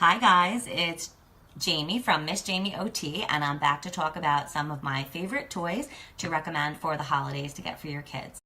Hi guys, it's Jamie from Miss Jamie OT, and I'm back to talk about some of my favorite toys to recommend for the holidays to get for your kids.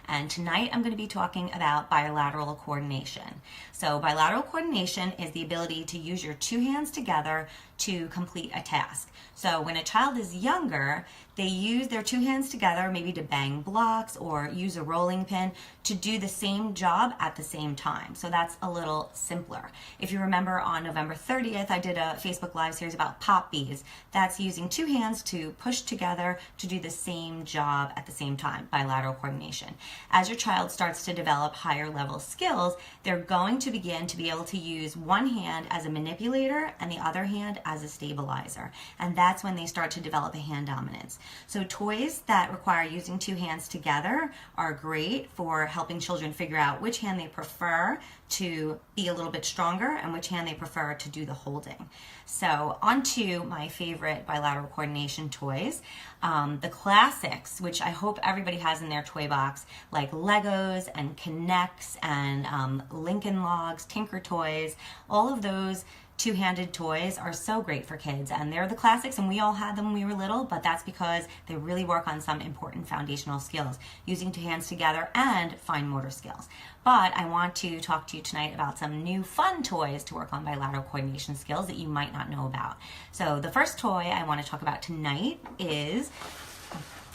And tonight I'm going to be talking about bilateral coordination. So bilateral coordination is the ability to use your two hands together to complete a task. So when a child is younger, they use their two hands together maybe to bang blocks or use a rolling pin to do the same job at the same time. So that's a little simpler. If you remember on November 30th, I did a Facebook Live series about pop bees. That's using two hands to push together to do the same job at the same time, bilateral coordination. As your child starts to develop higher level skills, they're going to begin to be able to use one hand as a manipulator and the other hand as a stabilizer. And that's when they start to develop a hand dominance. So toys that require using two hands together are great for helping children figure out which hand they prefer to be a little bit stronger and which hand they prefer to do the holding. So on to my favorite bilateral coordination toys. The classics, which I hope everybody has in their toy box, like Legos and Connects and Lincoln Logs, Tinker Toys, all of those two-handed toys are so great for kids, and they're the classics, and we all had them when we were little, but that's because they really work on some important foundational skills, using two hands together and fine motor skills. But I want to talk to you tonight about some new fun toys to work on bilateral coordination skills that you might not know about. So the first toy I want to talk about tonight is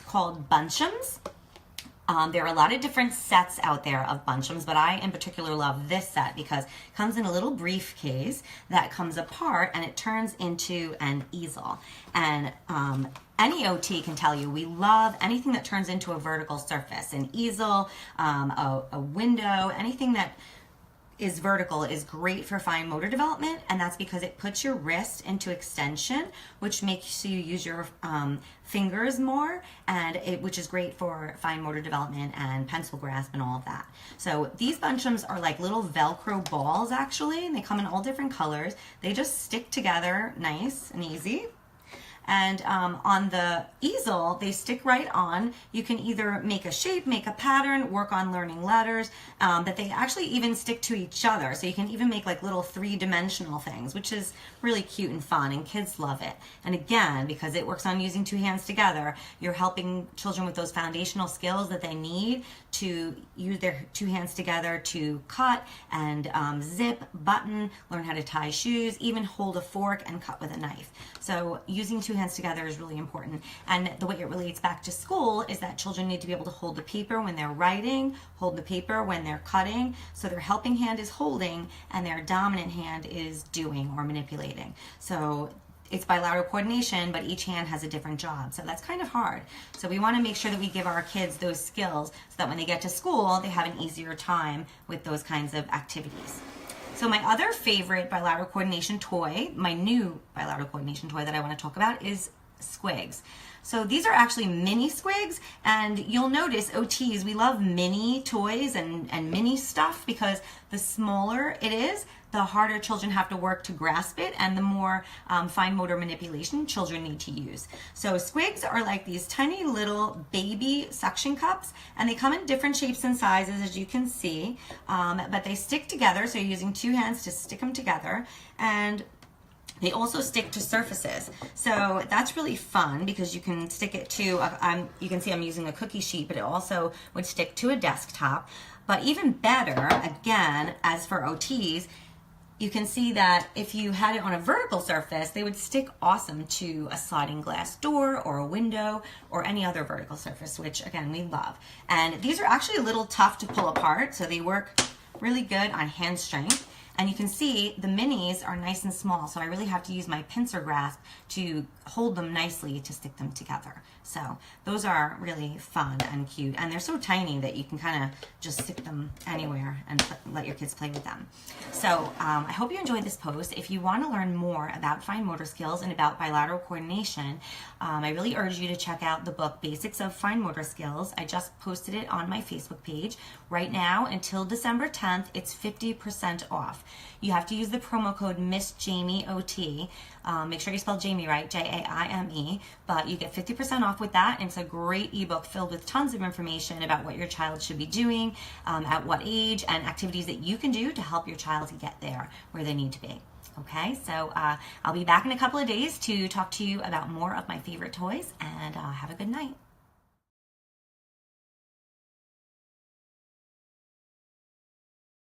called Bunchums. There are a lot of different sets out there of Bunchums, but I in particular love this set because it comes in a little briefcase that comes apart and it turns into an easel. And any OT can tell you we love anything that turns into a vertical surface, an easel, a window, anything that is vertical is great for fine motor development, and that's because it puts your wrist into extension, which makes you use your fingers more, and which is great for fine motor development and pencil grasp and all of that. So these Bunchums are like little Velcro balls actually, and they come in all different colors. They just stick together nice and easy. And on the easel, they stick right on. You can either make a shape, make a pattern, work on learning letters, but they actually even stick to each other. So you can even make like little three-dimensional things, which is really cute and fun, and kids love it. And again, because it works on using two hands together, you're helping children with those foundational skills that they need to use their two hands together to cut and zip, button, learn how to tie shoes, even hold a fork and cut with a knife. So using two hands together is really important. And the way it relates back to school is that children need to be able to hold the paper when they're writing, hold the paper when they're cutting, so their helping hand is holding and their dominant hand is doing or manipulating. So it's bilateral coordination, but each hand has a different job. So that's kind of hard. So we want to make sure that we give our kids those skills so that when they get to school, they have an easier time with those kinds of activities. So my other favorite bilateral coordination toy, my new bilateral coordination toy that I want to talk about is Squigs. So these are actually mini Squigs, and you'll notice OTs, we love mini toys and mini stuff because the smaller it is, the harder children have to work to grasp it and the more fine motor manipulation children need to use. So Squigs are like these tiny little baby suction cups, and they come in different shapes and sizes as you can see, but they stick together, so you're using two hands to stick them together, and they also stick to surfaces. So that's really fun because you can stick it to, you can see I'm using a cookie sheet, but it also would stick to a desktop. But even better, again, as for OTs, you can see that if you had it on a vertical surface, they would stick awesome to a sliding glass door or a window or any other vertical surface, which again, we love. And these are actually a little tough to pull apart, so they work really good on hand strength. And you can see the minis are nice and small, so I really have to use my pincer grasp to hold them nicely to stick them together. So those are really fun and cute, and they're so tiny that you can kind of just stick them anywhere and let your kids play with them. So I hope you enjoyed this post. If you want to learn more about fine motor skills and about bilateral coordination, I really urge you to check out the book Basics of Fine Motor Skills. I just posted it on my Facebook page. Right now, until December 10th, it's 50% off. You have to use the promo code MissJamieOT. Make sure you spell Jamie right, Jaime, but you get 50% off with that. And it's a great ebook filled with tons of information about what your child should be doing, at what age, and activities that you can do to help your child get there where they need to be. Okay, so I'll be back in a couple of days to talk to you about more of my favorite toys, and have a good night.